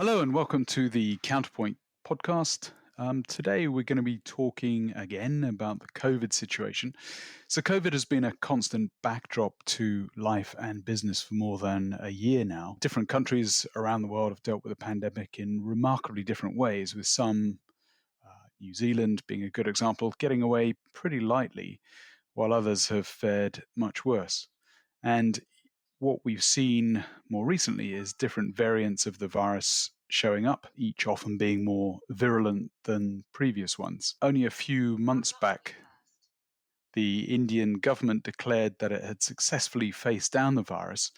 Hello and welcome to the Counterpoint podcast. Today we're going to be talking again about the COVID situation. So, COVID has been a constant backdrop to life and business for more than a year now. Different countries around the world have dealt with the pandemic in remarkably different ways, with some, New Zealand being a good example, getting away pretty lightly, while others have fared much worse. And what we've seen more recently is different variants of the virus showing up, each often being more virulent than previous ones. Only a few months back, the Indian government declared that it had successfully faced down the virus,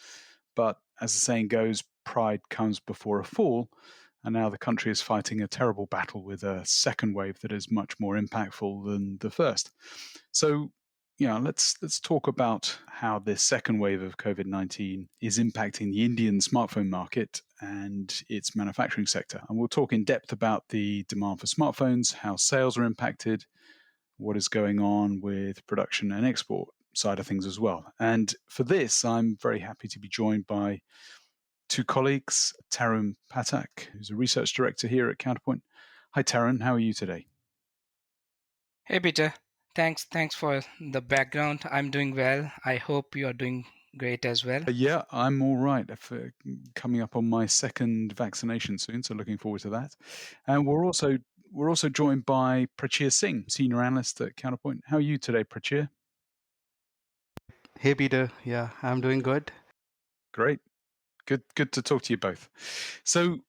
but as the saying goes, pride comes before a fall. And now the country is fighting a terrible battle with a second wave that is much more impactful than the first. So, let's talk about how this second wave of COVID-19 is impacting the Indian smartphone market and its manufacturing sector. And we'll talk in depth about the demand for smartphones, how sales are impacted, what is going on with production and export side of things as well. And for this, I'm very happy to be joined by two colleagues, Tarun Patak, who's a research director here at Counterpoint. Hi, Tarun. How are you today? Hey Peter, thanks for the background. I'm doing well. I hope you are doing great as well. Yeah, I'm all right. For coming up on my second vaccination soon, so looking forward to that. And we're also joined by Prachir Singh, senior analyst at Counterpoint. How are you today, Prachir? Hey Peter, yeah, I'm doing good. Great. Good to talk to you both. So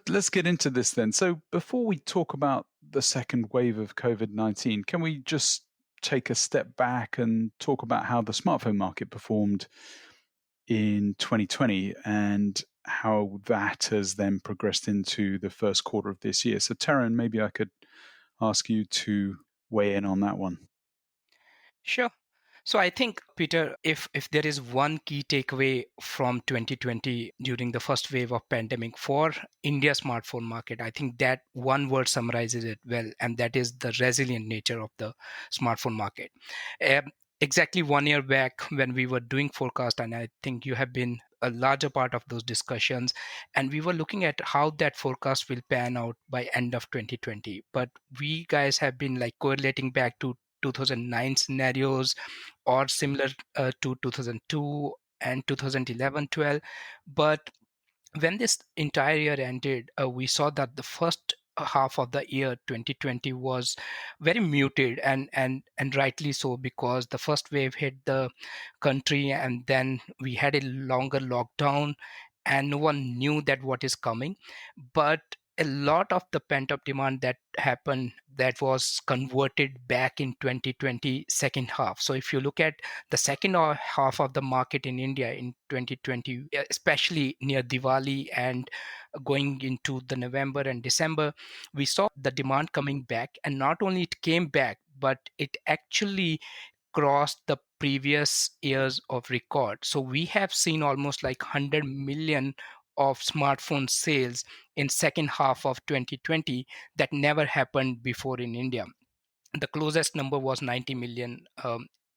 let's get into this then. So before we talk about the second wave of COVID-19, can we just take a step back and talk about how the smartphone market performed in 2020 and how that has then progressed into the first quarter of this year? So, Taryn, maybe I could ask you to weigh in on that one. Sure. So I think Peter, if there is one key takeaway from 2020 during the first wave of pandemic for India smartphone market, I think that one word summarizes it well, and that is the resilient nature of the smartphone market. Um, exactly 1 year back when we were doing forecast, and I think you have been a larger part of those discussions, and we were looking at how that forecast will pan out by end of 2020. But we guys have been like correlating back to 2009 scenarios or similar to 2002 and 2011-12. But when this entire year ended, we saw that the first half of the year 2020 was very muted, and rightly so, because the first wave hit the country and then we had a longer lockdown and no one knew that what is coming. But a lot of the pent up demand that happened, that was converted back in 2020 second half. So if you look at the second half of the market in India in 2020, especially near Diwali and going into the November and December, we saw the demand coming back. And not only it came back, but it actually crossed the previous years of record. So we have seen almost like 100 million of smartphone sales in second half of 2020 that never happened before in India. The closest number was 90 million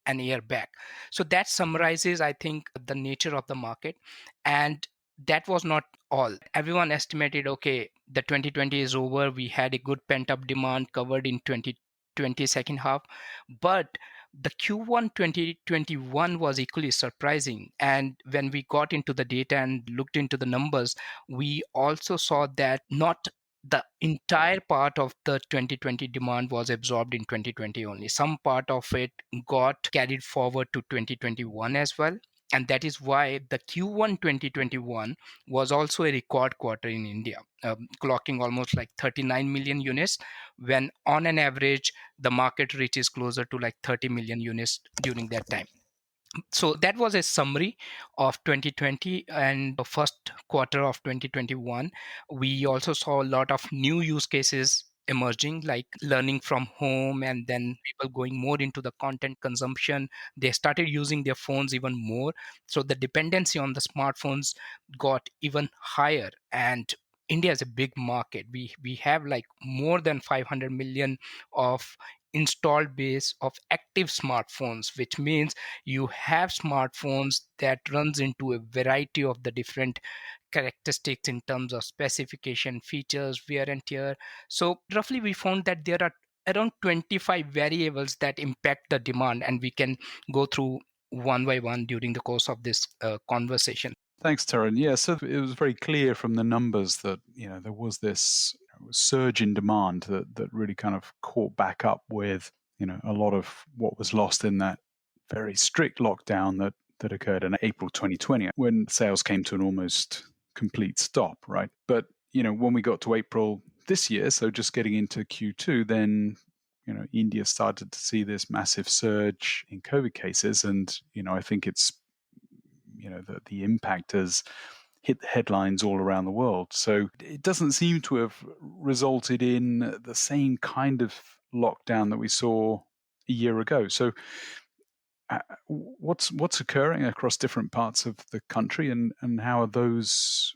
an year back. So that summarizes, I think, the nature of the market. And that was not all. Everyone estimated, okay, the 2020 is over. We had a good pent up demand covered in 2020 second half. But the Q1 2021 was equally surprising. And when we got into the data and looked into the numbers, we also saw that not the entire part of the 2020 demand was absorbed in 2020 only. Some part of it got carried forward to 2021 as well. And that is why the Q1 2021 was also a record quarter in India, clocking almost like 39 million units, when on an average, the market reaches closer to like 30 million units during that time. So that was a summary of 2020 and the first quarter of 2021. We also saw a lot of new use cases emerging, like learning from home, and then people going more into the content consumption. They started using their phones even more, so the dependency on the smartphones got even higher. And India is a big market. We have like more than 500 million of installed base of active smartphones, which means you have smartphones that runs into a variety of the different characteristics in terms of specification, features, wear and tear. So roughly we found that there are around 25 variables that impact the demand, and we can go through one by one during the course of this conversation. Thanks, Taran. Yeah, so it was very clear from the numbers that there was this surge in demand that really kind of caught back up with a lot of what was lost in that very strict lockdown that occurred in April 2020, when sales came to an almost complete stop, right? But when we got to April this year, so just getting into Q2, then India started to see this massive surge in COVID cases, and I think it's the impact has hit the headlines all around the world. So it doesn't seem to have resulted in the same kind of lockdown that we saw a year ago. So what's occurring across different parts of the country, and how are those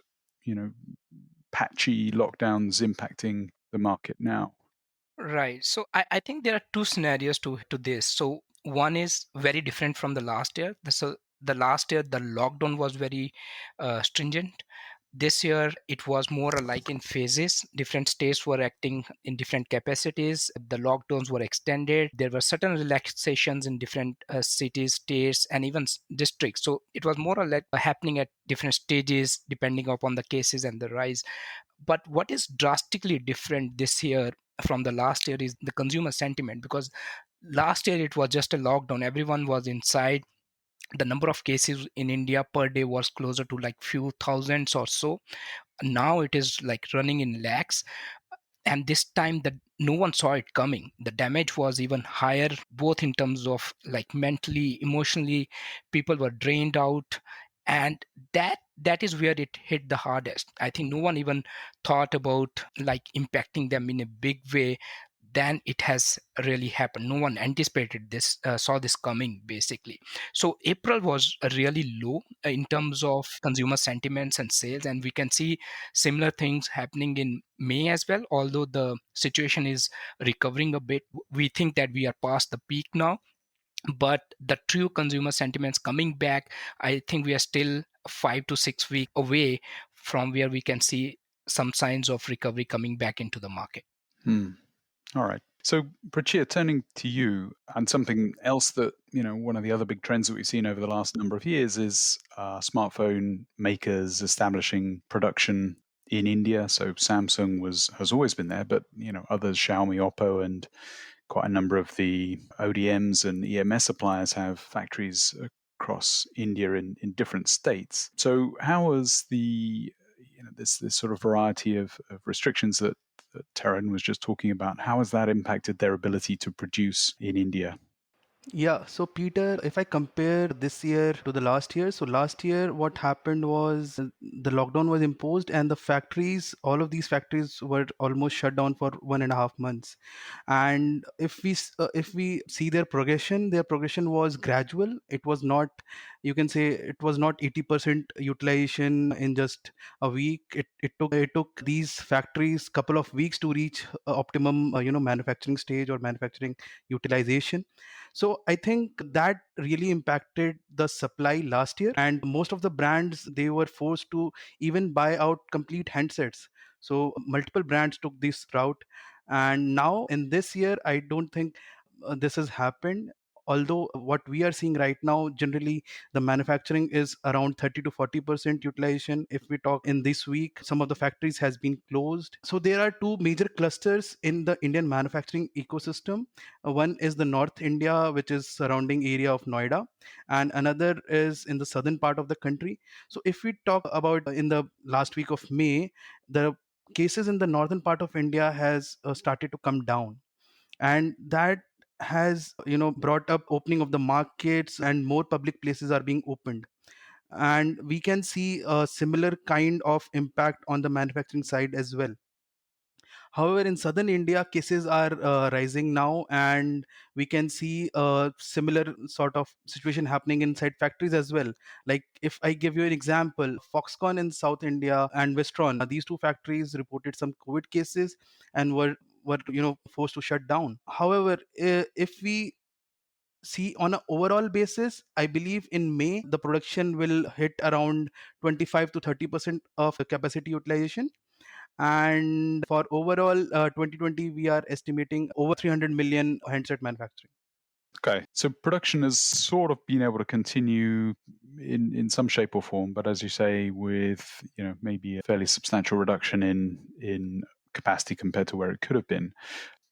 patchy lockdowns impacting the market now? Right. So I think there are two scenarios to this. So one is very different from the last year. So the last year, the lockdown was very stringent. This year, it was more like in phases. Different states were acting in different capacities. The lockdowns were extended. There were certain relaxations in different cities, states, and even districts. So it was more or less happening at different stages depending upon the cases and the rise. But what is drastically different this year from the last year is the consumer sentiment, because last year it was just a lockdown, everyone was inside. The number of cases in India per day was closer to like few thousands or so. Now it is like running in lakhs, and this time that no one saw it coming. The damage was even higher, both in terms of like mentally, emotionally. People were drained out, and that is where it hit the hardest. I think no one even thought about like impacting them in a big way than it has really happened. No one anticipated this, saw this coming basically. So April was really low in terms of consumer sentiments and sales, and we can see similar things happening in May as well. Although the situation is recovering a bit, we think that we are past the peak now. But the true consumer sentiments coming back, I think we are still 5 to 6 weeks away from where we can see some signs of recovery coming back into the market. All right. So, Prachir, turning to you, and something else that, one of the other big trends that we've seen over the last number of years is smartphone makers establishing production in India. So Samsung has always been there, but, others, Xiaomi, Oppo, and quite a number of the ODMs and EMS suppliers have factories across India in different states. So how has this sort of variety of restrictions that Taran was just talking about, how has that impacted their ability to produce in India? Yeah, so Peter, if I compare this year to the last year, so last year what happened was the lockdown was imposed and the factories, all of these factories were almost shut down for 1.5 months. And if we see their progression was gradual. It was not, you can say, it was not 80% utilization in just a week. It took these factories couple of weeks to reach optimum manufacturing stage or manufacturing utilization. So I think that really impacted the supply last year, and most of the brands, they were forced to even buy out complete handsets. So multiple brands took this route, and now in this year, I don't think this has happened. Although what we are seeing right now, generally the manufacturing is around 30 to 40% utilization. If we talk in this week, some of the factories has been closed. So there are two major clusters in the Indian manufacturing ecosystem. One is the North India, which is surrounding area of Noida, and another is in the southern part of the country. So if we talk about in the last week of May, the cases in the northern part of India has started to come down, and that has brought up opening of the markets, and more public places are being opened, and we can see a similar kind of impact on the manufacturing side as well. However, in southern India, cases are rising now, and we can see a similar sort of situation happening inside factories as well. Like, if I give you an example, Foxconn in South India and Westron, these two factories reported some COVID cases and were forced to shut down. However, if we see on an overall basis, I believe in May the production will hit around 25 to 30% of the capacity utilization. And for overall 2020, we are estimating over 300 million handset manufacturing. Okay, so production has sort of been able to continue in some shape or form, but as you say, with maybe a fairly substantial reduction in capacity compared to where it could have been.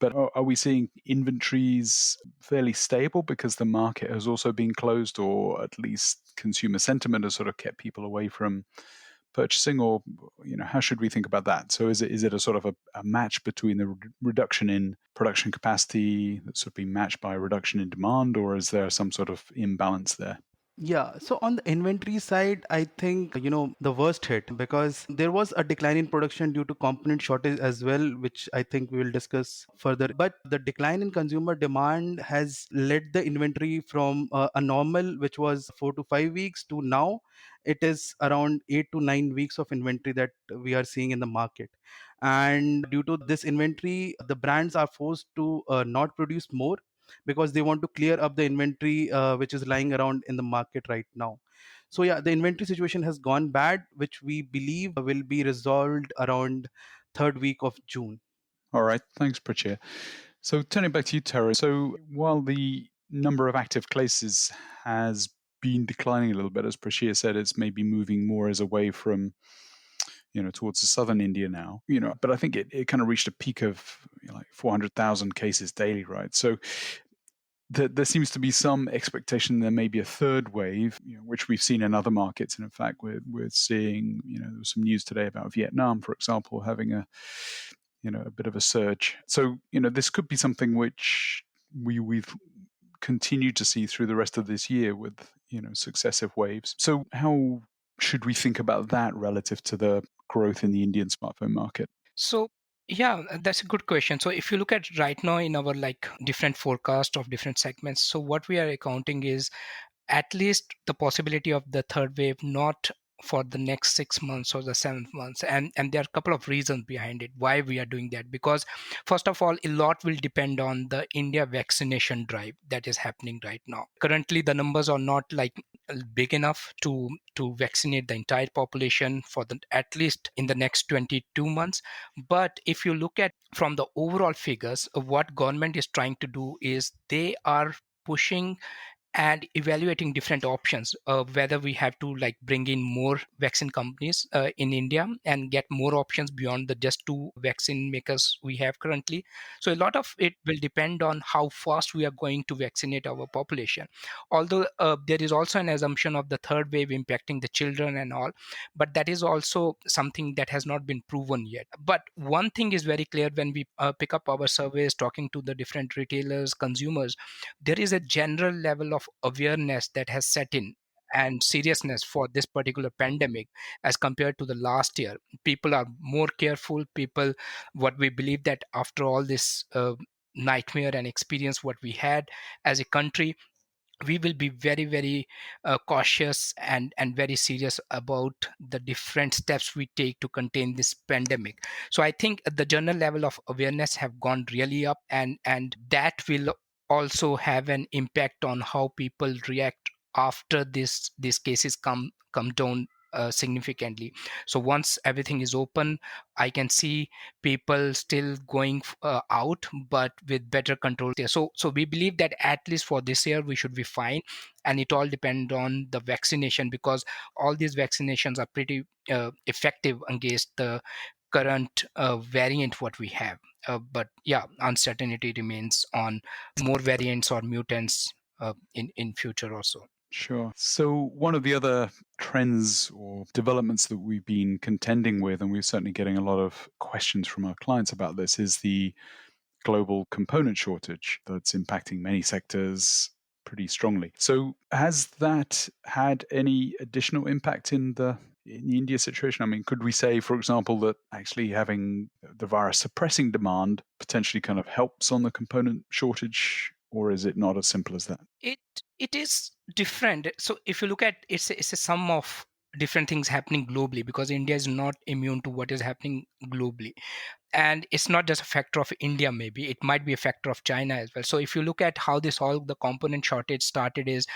But are we seeing inventories fairly stable because the market has also been closed, or at least consumer sentiment has sort of kept people away from purchasing, or how should we think about that? So is it a sort of a match between the reduction in production capacity that's sort of being matched by a reduction in demand, or is there some sort of imbalance there? Yeah, so on the inventory side, I think the worst hit, because there was a decline in production due to component shortage as well, which I think we will discuss further. But the decline in consumer demand has led the inventory from a normal, which was 4 to 5 weeks, to now it is around 8 to 9 weeks of inventory that we are seeing in the market. And due to this inventory, the brands are forced to not produce more, because they want to clear up the inventory which is lying around in the market right now. So yeah, the inventory situation has gone bad, which we believe will be resolved around third week of June. All right, thanks, Prachir. So turning back to you, Tara. So while the number of active cases has been declining a little bit, as Prashir said, it's maybe moving more as away from, towards the southern India now, but I think it kind of reached a peak of like 400,000 cases daily, right? So there seems to be some expectation there may be a third wave, which we've seen in other markets. And in fact, we're seeing, there was some news today about Vietnam, for example, having a bit of a surge. So, this could be something which we've continued to see through the rest of this year with, successive waves. So how should we think about that relative to the growth in the Indian smartphone market? So yeah, that's a good question. So if you look at right now in our like different forecast of different segments, so what we are accounting is at least the possibility of the third wave, not for the next 6 months or the 7 months. And there are a couple of reasons behind it why we are doing that. Because first of all, a lot will depend on the India vaccination drive that is happening right now. Currently the numbers are not like big enough to vaccinate the entire population for the at least in the next 22 months. But if you look at from the overall figures, what government is trying to do is they are pushing and evaluating different options, whether we have to like bring in more vaccine companies in India and get more options beyond the just two vaccine makers we have currently. So a lot of it will depend on how fast we are going to vaccinate our population. Although there is also an assumption of the third wave impacting the children and all, but that is also something that has not been proven yet. But one thing is very clear: when we pick up our surveys talking to the different retailers, consumers, there is a general level of awareness that has set in and seriousness for this particular pandemic as compared to the last year. People are more careful. People, what we believe that after all this nightmare and experience what we had as a country, we will be very very cautious and very serious about the different steps we take to contain this pandemic. So I think the general level of awareness have gone really up, and that will also have an impact on how people react after this these cases come down significantly. So once everything is open, I can see people still going out, but with better control there. So we believe that at least for this year we should be fine, and it all depend on the vaccination, because all these vaccinations are pretty effective against the current variant what we have. But yeah, uncertainty remains on more variants or mutants in future also. Sure. So one of the other trends or developments that we've been contending with, and we're certainly getting a lot of questions from our clients about this, is the global component shortage that's impacting many sectors pretty strongly. So has that had any additional impact in the in the India situation? I mean, could we say, for example, that actually having the virus suppressing demand potentially kind of helps on the component shortage, or is it not as simple as that? It it is different. So if you look at it's a sum of different things happening globally, because India is not immune to what is happening globally. And it's not just a factor of India, maybe it might be a factor of China as well. So if you look at how this all the component shortage started, is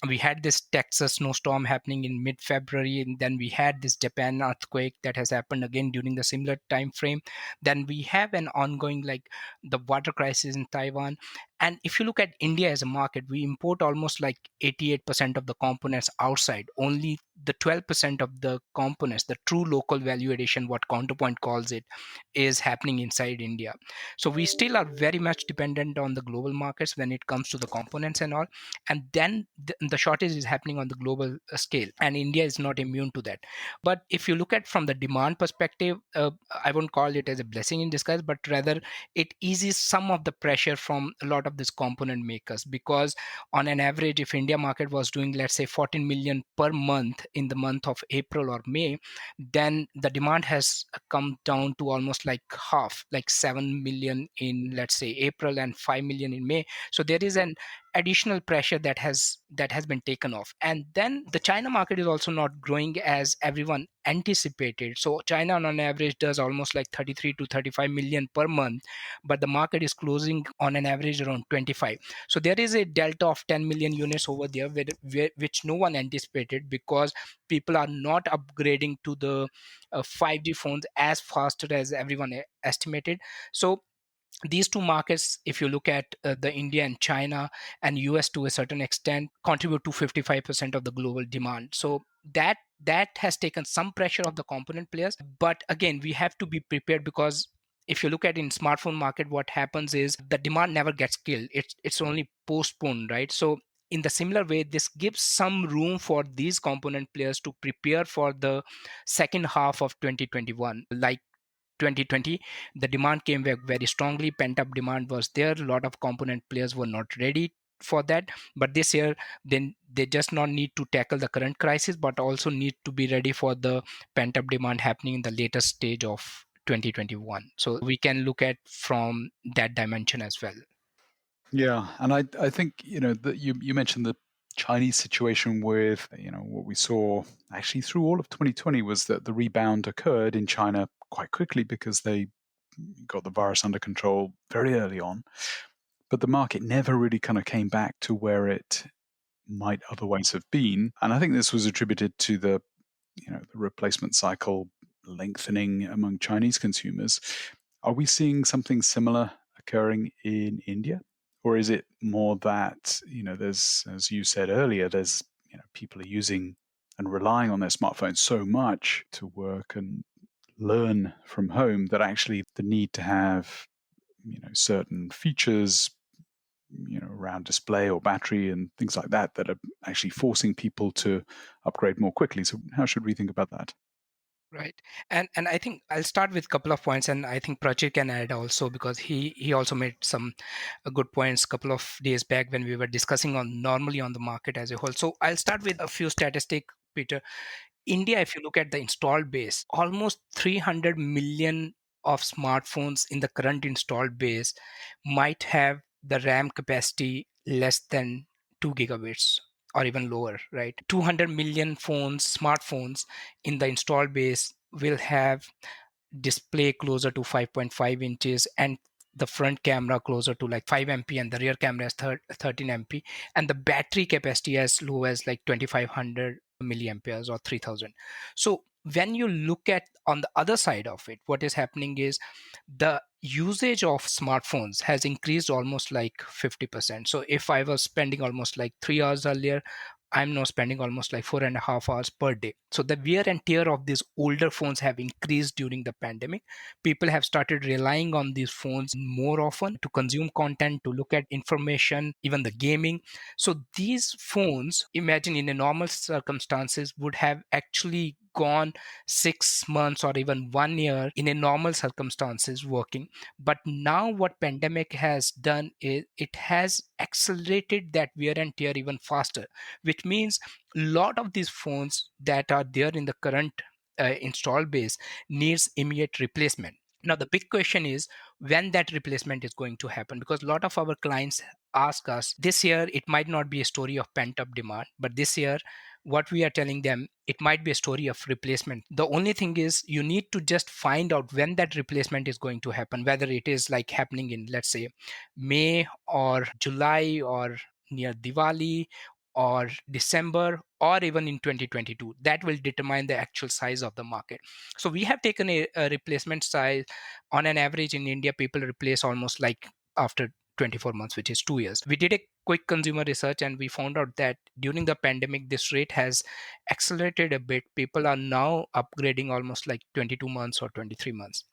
we had this Texas snowstorm happening in mid-February, and then we had this Japan earthquake that has happened again during the similar time frame. Then we have an ongoing, like, the water crisis in Taiwan. And if you look at India as a market, we import almost like 88% of the components outside. Only the 12% of the components, the true local value addition, what Counterpoint calls it, is happening inside India. So we still are very much dependent on the global markets when it comes to the components and all. And then the shortage is happening on the global scale, and India is not immune to that. But if you look at from the demand perspective, I won't call it as a blessing in disguise, but rather it eases some of the pressure from a lot of these component makers. Because on an average, if India market was doing, let's say, 14 million per month in the month of April or May, then the demand has come down to almost like half, like 7 million in, let's say, April, and 5 million in May. So there is an additional pressure that has been taken off. And then the China market is also not growing as everyone anticipated. So China on an average does almost like 33 to 35 million per month, but the market is closing on an average around 25. So there is a delta of 10 million units over there, which no one anticipated, because people are not upgrading to the 5G phones as fast as everyone estimated. So these two markets, if you look at the India and China and US, to a certain extent contribute to 55% of the global demand. So that has taken some pressure off the component players. But again, we have to be prepared, because if you look at in smartphone market, what happens is the demand never gets killed, it's only postponed, right? So in the similar way, this gives some room for these component players to prepare for the second half of 2021. Like 2020, the demand came back very strongly, pent up demand was there, a lot of component players were not ready for that. But this year, then they just not need to tackle the current crisis, but also need to be ready for the pent up demand happening in the later stage of 2021. So we can look at from that dimension as well. Yeah, and I think that you mentioned the Chinese situation with what we saw actually through all of 2020 was that the rebound occurred in China quite quickly because they got the virus under control very early on, but the market never really kind of came back to where it might otherwise have been, and I think this was attributed to the the replacement cycle lengthening among Chinese consumers. Are we seeing something similar occurring in India? Or is it more that, there's, as you said earlier, there's, people are using and relying on their smartphones so much to work and learn from home that actually the need to have, certain features, around display or battery and things like that that are actually forcing people to upgrade more quickly. So how should we think about that? Right. And I think I'll start with a couple of points, and I think Prachir can add also, because he also made some good points a couple of days back when we were discussing on normally on the market as a whole. So I'll start with a few statistics, Peter. India, if you look at the installed base, almost 300 million of smartphones in the current installed base might have the RAM capacity less than 2 gigabits or even lower, right? 200 million smartphones in the installed base will have display closer to 5.5 inches, and the front camera closer to like 5 MP, and the rear camera is 13 MP, and the battery capacity as low as like 2500 milliamperes or 3000. So when you look at on the other side of it, what is happening is the usage of smartphones has increased almost like 50%. So if I was spending almost like 3 hours earlier, I'm now spending almost like 4.5 hours per day. So the wear and tear of these older phones have increased during the pandemic. People have started relying on these phones more often to consume content, to look at information, even the gaming. So these phones, imagine in a normal circumstances, would have actually gone 6 months or even 1 year in a normal circumstances working. But now what pandemic has done is it has accelerated that wear and tear even faster, which means a lot of these phones that are there in the current install base needs immediate replacement. Now the big question is when that replacement is going to happen, because a lot of our clients ask us this year. It might not be a story of pent up demand, but this year what we are telling them, it might be a story of replacement. The only thing is you need to just find out when that replacement is going to happen, whether it is like happening in, let's say, May or July or near Diwali or December or even in 2022. That will determine the actual size of the market. So we have taken a replacement size. On an average in India, people replace almost like after 24 months, which is 2 years. We did a quick consumer research and we found out that during the pandemic, this rate has accelerated a bit. People are now upgrading almost like 22 months or 23 months.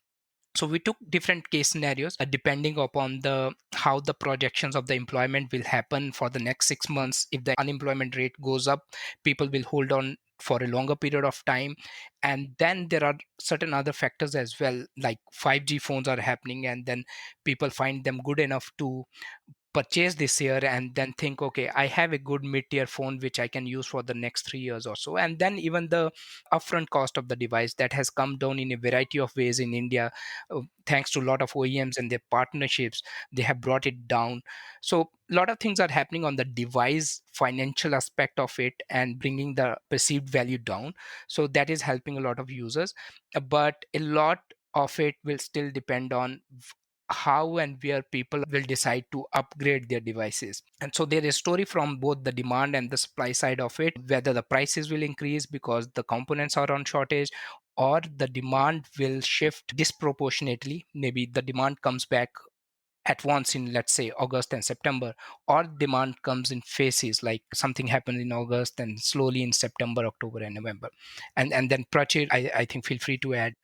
So we took different case scenarios depending upon the how the projections of the employment will happen for the next 6 months. If the unemployment rate goes up, people will hold on for a longer period of time. And then there are certain other factors as well, like 5G phones are happening, and then people find them good enough to purchase this year and then think, okay, I have a good mid-tier phone which I can use for the next 3 years or so. And then even the upfront cost of the device that has come down in a variety of ways in India, thanks to a lot of OEMs and their partnerships. They have brought it down. So a lot of things are happening on the device financial aspect of it and bringing the perceived value down. So that is helping a lot of users. But a lot of it will still depend on how and where people will decide to upgrade their devices. And so there is story from both the demand and the supply side of it, whether the prices will increase because the components are on shortage, or the demand will shift disproportionately. Maybe the demand comes back at once in, let's say, August and September, or demand comes in phases, like something happened in August and slowly in September, October and November. And then Prachir, I think feel free to add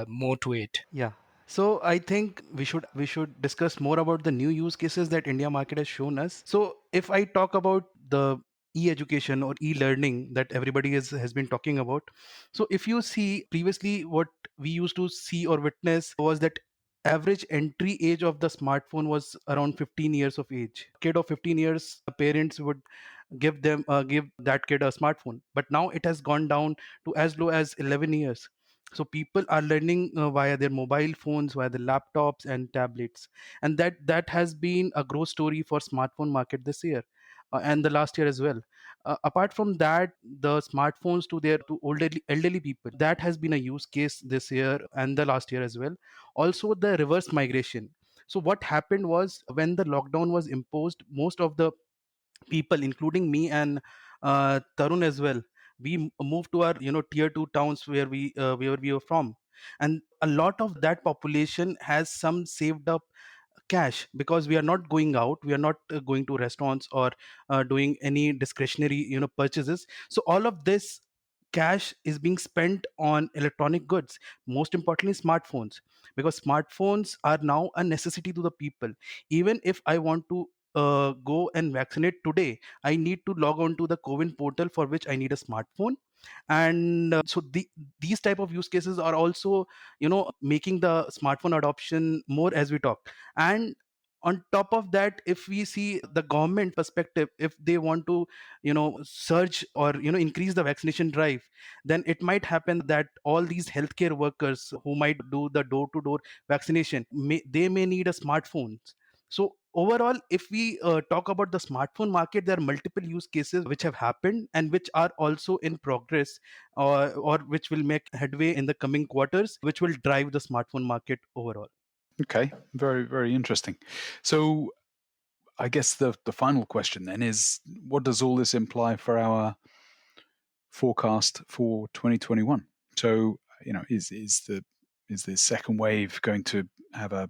more to it. Yeah. So I think we should discuss more about the new use cases that India market has shown us. So if I talk about the e-education or e-learning that everybody has been talking about. So if you see previously what we used to see or witness was that average entry age of the smartphone was around 15 years of age. Kid of 15 years, parents would give that kid a smartphone, but now it has gone down to as low as 11 years. So people are learning via their mobile phones, via the laptops and tablets, and that has been a growth story for smartphone market this year, and the last year as well. Apart from that, the smartphones to elderly people, that has been a use case this year and the last year as well. Also the reverse migration. So what happened was when the lockdown was imposed, most of the people, including me and Tarun as well, we moved to our tier 2 towns where we were from. And a lot of that population has some saved up cash, because we are not going out, we are not going to restaurants or doing any discretionary purchases. So all of this cash is being spent on electronic goods, most importantly smartphones, because smartphones are now a necessity to the people. Even if I want to go and vaccinate today, I need to log on to the COVID portal, for which I need a smartphone. And these type of use cases are also making the smartphone adoption more as we talk. And on top of that, if we see the government perspective, if they want to surge or increase the vaccination drive, then it might happen that all these healthcare workers who might do the door to door vaccination, they may need a smartphone. So overall, if we talk about the smartphone market, there are multiple use cases which have happened and which are also in progress, or which will make headway in the coming quarters, which will drive the smartphone market overall. Okay, very, very interesting. So I guess the final question then is, what does all this imply for our forecast for 2021? So, is the second wave going to have a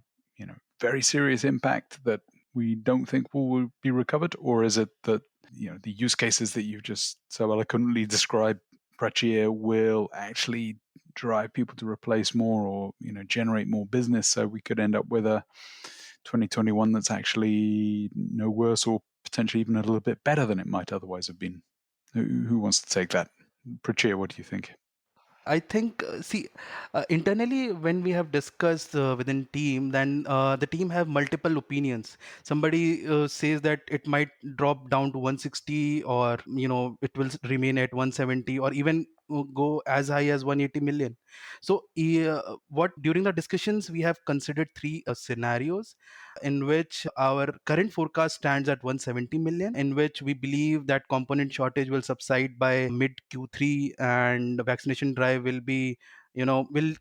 very serious impact that we don't think will be recovered, or is it that the use cases that you've just so eloquently described, Prachir, will actually drive people to replace more, or generate more business, so we could end up with a 2021 that's actually no worse, or potentially even a little bit better than it might otherwise have been? Who wants to take that? Prachir, what do you think? I think, internally, when we have discussed within team, then the team have multiple opinions. Somebody says that it might drop down to 160, or it will remain at 170, or even go as high as 180 million. So, what during the discussions we have considered three scenarios in which our current forecast stands at 170 million, in which we believe that component shortage will subside by mid Q3, and vaccination drive will be, will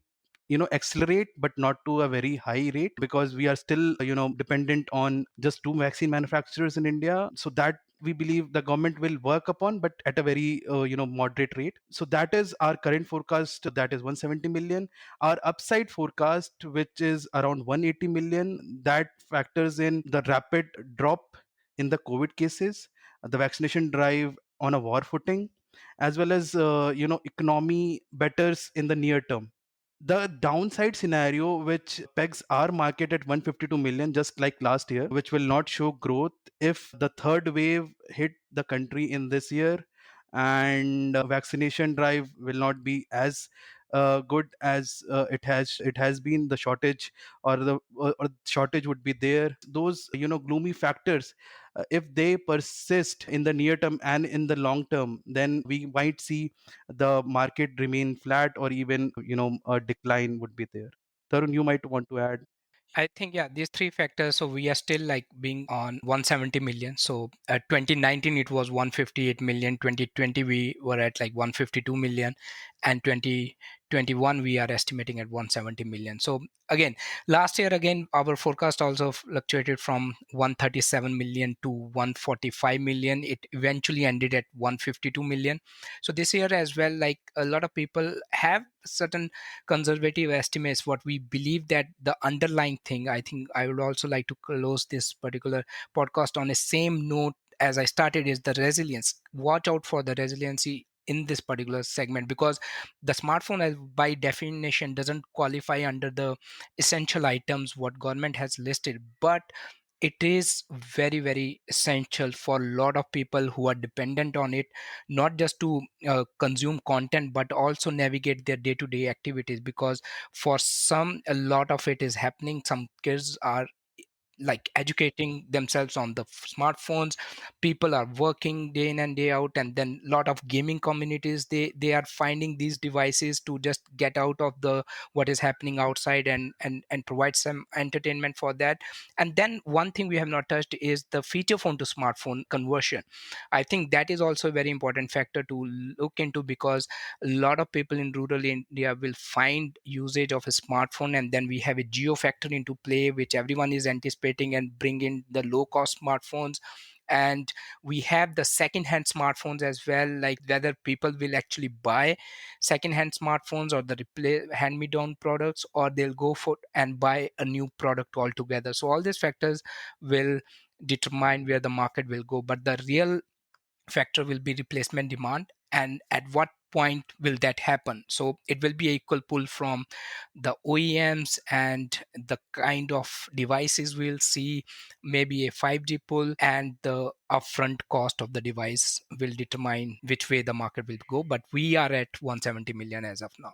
accelerate, but not to a very high rate, because we are still dependent on just two vaccine manufacturers in India. So that we believe the government will work upon, but at a very moderate rate. So that is our current forecast, that is 170 million. Our upside forecast, which is around 180 million, that factors in the rapid drop in the COVID cases, the vaccination drive on a war footing, as well as economy betters in the near term. The downside scenario, which pegs our market at 152 million, just like last year, which will not show growth if the third wave hit the country in this year, and vaccination drive will not be as good as it has been. The shortage, or shortage would be there. Those gloomy factors, if they persist in the near term and in the long term, then we might see the market remain flat, or even a decline would be there. Tarun, you might want to add. I think, yeah, these three factors. So we are still like being on 170 million. So at 2019 it was 158 million. 2020 we were at like 152 million, and 2021 we are estimating at 170 million. So again, last year again our forecast also fluctuated from 137 million to 145 million. It eventually ended at 152 million. So this year as well, like a lot of people have certain conservative estimates, what we believe that the underlying thing. I think I would also like to close this particular podcast on a same note as I started, is the resilience. Watch out for the resiliency in this particular segment, because the smartphone, as by definition, doesn't qualify under the essential items what government has listed, but it is very very essential for a lot of people who are dependent on it, not just to consume content but also navigate their day-to-day activities, because for some a lot of it is happening. Some kids are like educating themselves on the smartphones. People are working day in and day out, and then a lot of gaming communities, they are finding these devices to just get out of the what is happening outside, and provide some entertainment for that. And then one thing we have not touched is the feature phone to smartphone conversion. I think that is also a very important factor to look into, because a lot of people in rural India will find usage of a smartphone, and then we have a geo factor into play, which everyone is anticipating, and bring in the low cost smartphones. And we have the second hand smartphones as well, like whether people will actually buy second hand smartphones or the replace hand me down products, or they'll go for and buy a new product altogether. So all these factors will determine where the market will go, but the real factor will be replacement demand, and at what point will that happen. So it will be equal pull from the OEMs and the kind of devices we'll see. Maybe a 5G pull, and the upfront cost of the device will determine which way the market will go, but we are at 170 million as of now.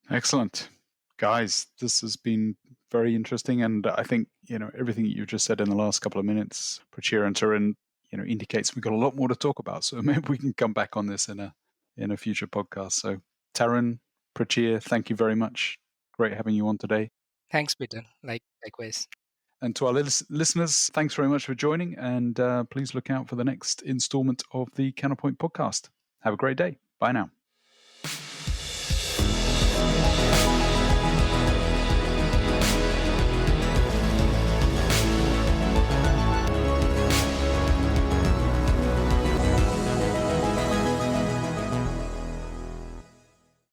Excellent. Guys, this has been very interesting, and I think everything you just said in the last couple of minutes, Prachir and Taran, indicates we've got a lot more to talk about. So maybe we can come back on this in a future podcast. So Taran, Prachir, thank you very much. Great having you on today. Thanks, Peter. Likewise. And to our listeners, thanks very much for joining, and please look out for the next installment of the Counterpoint podcast. Have a great day. Bye now.